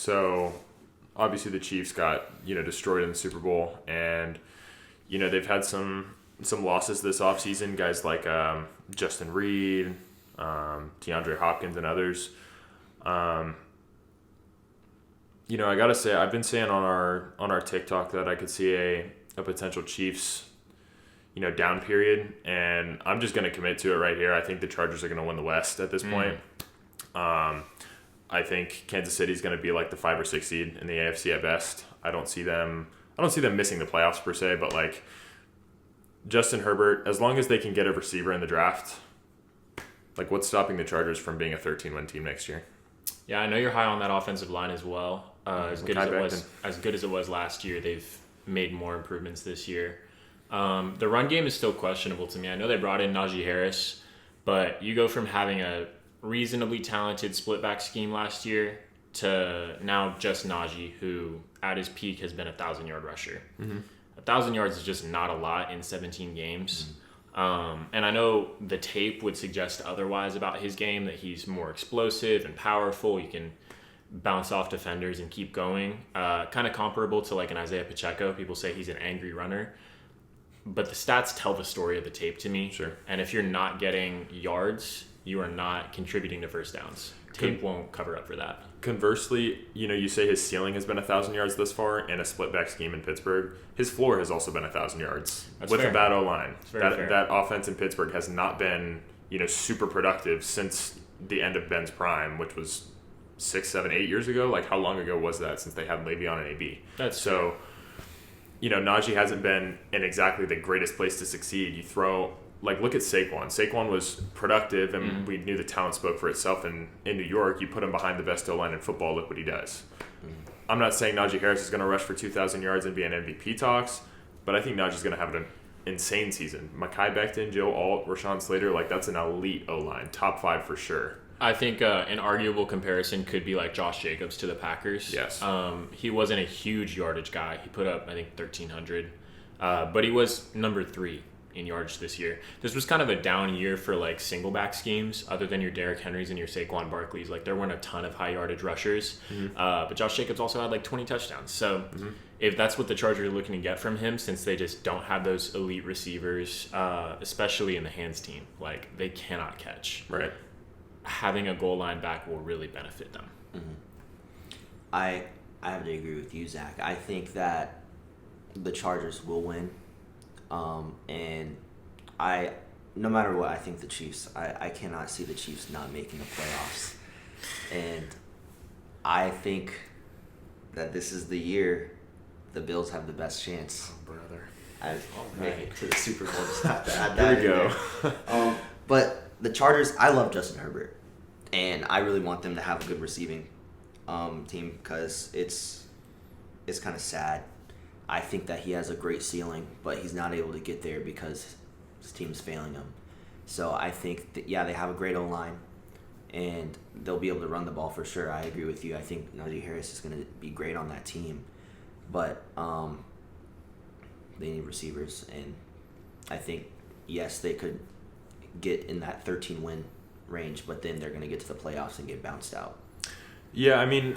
So obviously the Chiefs got, destroyed in the Super Bowl, and, they've had some losses this offseason, guys like Justin Reed, DeAndre Hopkins, and others. I gotta say, I've been saying on our TikTok that I could see a potential Chiefs, down period, and I'm just gonna commit to it right here. I think the Chargers are gonna win the West at this point. I think Kansas City's gonna be like the 5 or 6 seed in the AFC at best. I don't see them missing the playoffs per se, but like Justin Herbert, as long as they can get a receiver in the draft, like what's stopping the Chargers from being a 13-win team next year? Yeah, I know you're high on that offensive line as well. As good as it was last year, they've made more improvements this year. The run game is still questionable to me. I know they brought in Najee Harris, but you go from having a reasonably talented split back scheme last year to now just Najee, who at his peak has been a 1,000-yard rusher. 1,000 yards is just not a lot in 17 games. And I know the tape would suggest otherwise about his game, that he's more explosive and powerful. You can bounce off defenders and keep going. Kind of comparable to like an Isaiah Pacheco. People say he's an angry runner. But the stats tell the story of the tape to me. Sure. And if you're not getting yards, you are not contributing to first downs. Tape won't cover up for that. Conversely, you say his ceiling has been 1,000 yards thus far in a split back scheme in Pittsburgh. His floor has also been 1,000 yards. That's with fair. a bad O-line. Fair. That offense in Pittsburgh has not been, super productive since the end of Ben's prime, which was 6, 7, 8 years ago. Like, how long ago was that since they had Le'Veon and AB? That's so. Najee hasn't been in exactly the greatest place to succeed. Look at Saquon. Saquon was productive, and we knew the talent spoke for itself in New York. You put him behind the best O-line in football, look what he does. I'm not saying Najee Harris is going to rush for 2,000 yards and be in MVP talks, but I think Najee's going to have an insane season. Mekhi Becton, Joe Alt, Rashawn Slater, that's an elite O-line. Top 5 for sure. I think an arguable comparison could be like Josh Jacobs to the Packers. Yes. He wasn't a huge yardage guy. He put up, I think, 1,300. But he was number 3 in yardage this year. This was kind of a down year for like single back schemes, other than your Derrick Henrys and your Saquon Barkleys. Like there weren't a ton of high yardage rushers. But Josh Jacobs also had like 20 touchdowns. So if that's what the Chargers are looking to get from him, since they just don't have those elite receivers, especially in the hands team, like they cannot catch. Right. Having a goal line back will really benefit them. I have to agree with you, Zach. I think that the Chargers will win. And no matter what, I think the Chiefs, I cannot see the Chiefs not making the playoffs. And I think that this is the year the Bills have the best chance. Oh, brother. I make it to the Super Bowl. Just have to add that Here we in go. there. But the Chargers, I love Justin Herbert. And I really want them to have a good receiving team because it's kind of sad. I think that he has a great ceiling, but he's not able to get there because his team's failing him. So I think that, they have a great O-line, and they'll be able to run the ball for sure. I agree with you. I think Najee Harris is going to be great on that team. But they need receivers, and I think, yes, they could get in that 13-win range, but then they're going to get to the playoffs and get bounced out. Yeah, I mean,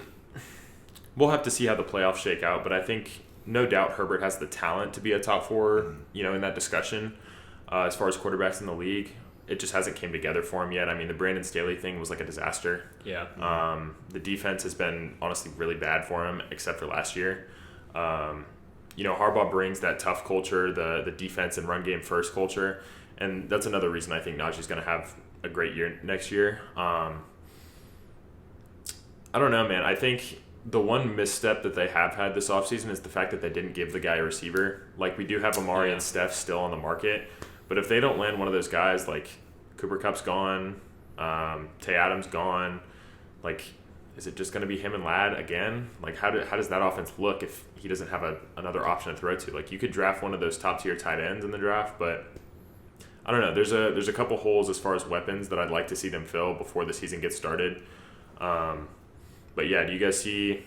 we'll have to see how the playoffs shake out, but I think no doubt Herbert has the talent to be a top 4, in that discussion. As far as quarterbacks in the league, it just hasn't came together for him yet. I mean, the Brandon Staley thing was like a disaster. Yeah. The defense has been honestly really bad for him, except for last year. Harbaugh brings that tough culture, the defense and run game first culture, and that's another reason I think Najee's going to have a great year next year. I don't know, man. I think the one misstep that they have had this offseason is the fact that they didn't give the guy a receiver. Like, we do have Amari and Steph still on the market, but if they don't land one of those guys, like Cooper Kupp's gone, Tay Adams gone, like, is it just going to be him and Ladd again? Like, how does that offense look if he doesn't have another option to throw to? Like, you could draft one of those top-tier tight ends in the draft, but I don't know. There's a couple holes as far as weapons that I'd like to see them fill before the season gets started. But yeah, do you guys see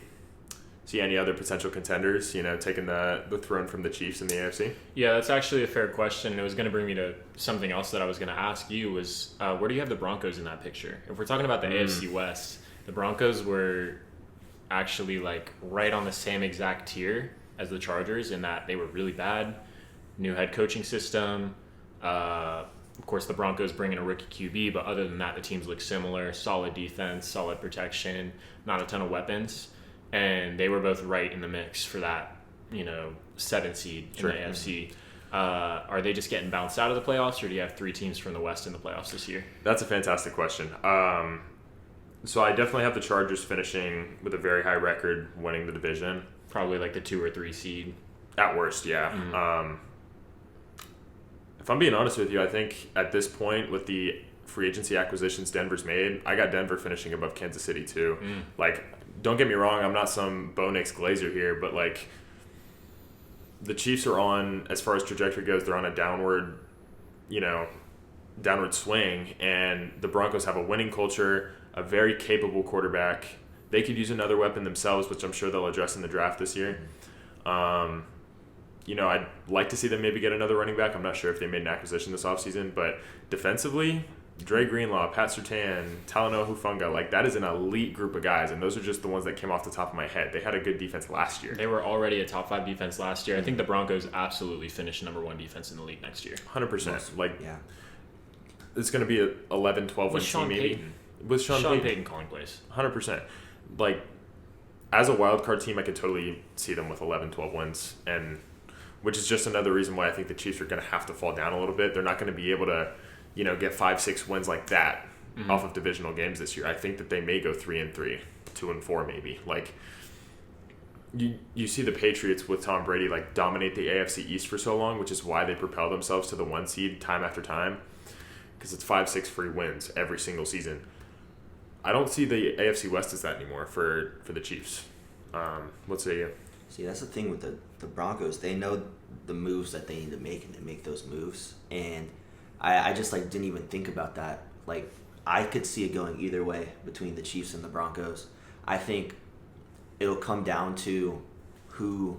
any other potential contenders, taking the throne from the Chiefs in the AFC? Yeah, that's actually a fair question. It was going to bring me to something else that I was going to ask you was, where do you have the Broncos in that picture? If we're talking about the AFC West, the Broncos were actually like right on the same exact tier as the Chargers in that they were really bad. New head coaching system. Of course, the Broncos bring in a rookie QB, but other than that, the teams look similar. Solid defense, solid protection, not a ton of weapons. And they were both right in the mix for that, 7th seed in the AFC. Are they just getting bounced out of the playoffs, or do you have 3 teams from the West in the playoffs this year? That's a fantastic question. So I definitely have the Chargers finishing with a very high record, winning the division. Probably like the 2 or 3 seed. At worst, yeah. Mm-hmm. If I'm being honest with you, I think at this point with the free agency acquisitions Denver's made, I got Denver finishing above Kansas City too. Like, don't get me wrong, I'm not some Bo Nix Glazer here, but like the Chiefs are on, as far as trajectory goes, they're on a downward swing, and the Broncos have a winning culture, a very capable quarterback. They could use another weapon themselves, which I'm sure they'll address in the draft this year. I'd like to see them maybe get another running back. I'm not sure if they made an acquisition this offseason, but defensively, Dre Greenlaw, Pat Surtain, Talanoa Hufanga, like that is an elite group of guys, and those are just the ones that came off the top of my head. They had a good defense last year. They were already a top 5 defense last year. I think the Broncos absolutely finished number 1 defense in the league next year. 100%. It's going to be an 11-12 win team maybe. With Sean Payton calling plays. 100%. Like, as a wild card team, I could totally see them with 11-12 wins, and which is just another reason why I think the Chiefs are going to have to fall down a little bit. They're not going to be able to, get 5-6 wins like that off of divisional games this year. I think that they may go 3-3, 2-4 maybe. Like, you see the Patriots with Tom Brady like dominate the AFC East for so long, which is why they propel themselves to the 1 seed time after time, because it's 5-6 free wins every single season. I don't see the AFC West as that anymore for the Chiefs. Let's say you. See, that's the thing with the Broncos. They know the moves that they need to make, and they make those moves. And I just didn't even think about that. Like, I could see it going either way between the Chiefs and the Broncos. I think it'll come down to who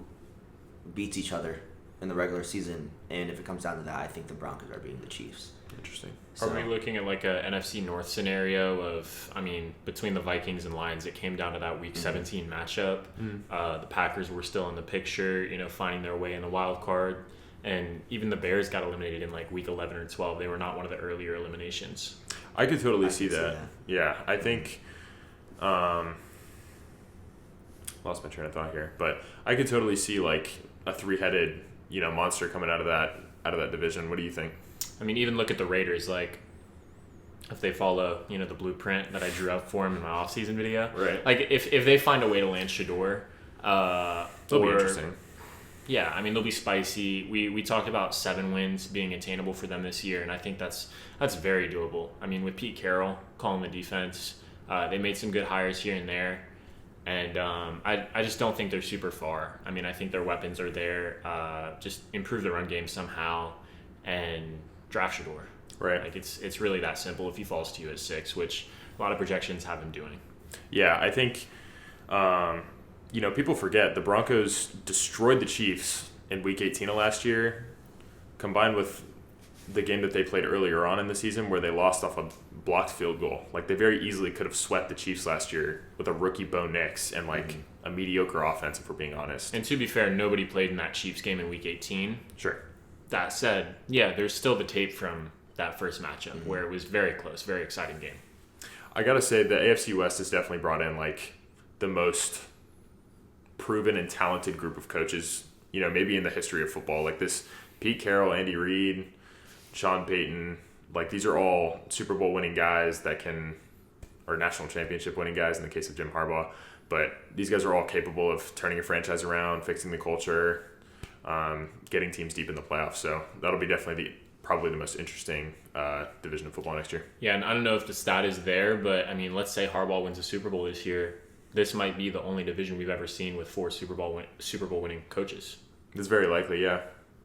beats each other in the regular season. And if it comes down to that, I think the Broncos are beating the Chiefs. Interesting. Are we looking at like a NFC North scenario of, between the Vikings and Lions, it came down to that Week 17 matchup. The Packers were still in the picture, finding their way in the wild card. And even the Bears got eliminated in like Week 11 or 12. They were not one of the earlier eliminations. I could totally see that. Yeah, I think lost my train of thought here. But I could totally see like a 3-headed, monster coming out of that division. What do you think? Even look at the Raiders, like, if they follow, the blueprint that I drew up for them in my offseason video. Right. Like, if they find a way to land Shador, it'll be interesting. Yeah, they'll be spicy. We talked about 7 wins being attainable for them this year, and I think that's very doable. With Pete Carroll calling the defense, they made some good hires here and there, and I just don't think they're super far. I think their weapons are there. Just improve the run game somehow, and draft Shador. Right. Like, it's really that simple if he falls to you at 6, which a lot of projections have him doing. Yeah, I think, people forget the Broncos destroyed the Chiefs in Week 18 of last year, combined with the game that they played earlier on in the season where they lost off a blocked field goal. Like, they very easily could have swept the Chiefs last year with a rookie Bo Nix and, a mediocre offense, if we're being honest. And to be fair, nobody played in that Chiefs game in Week 18. Sure. That said, yeah, there's still the tape from that first matchup where it was very close, very exciting game. I got to say, the AFC West has definitely brought in, the most proven and talented group of coaches, maybe in the history of football. Like this Pete Carroll, Andy Reid, Sean Payton, these are all Super Bowl winning guys or national championship winning guys in the case of Jim Harbaugh. But these guys are all capable of turning a franchise around, fixing the culture, getting teams deep in the playoffs. So that'll be definitely probably the most interesting division of football next year. Yeah, and I don't know if the stat is there, but let's say Harbaugh wins a Super Bowl this year. This might be the only division we've ever seen with 4 Super Bowl winning coaches. It's very likely, yeah.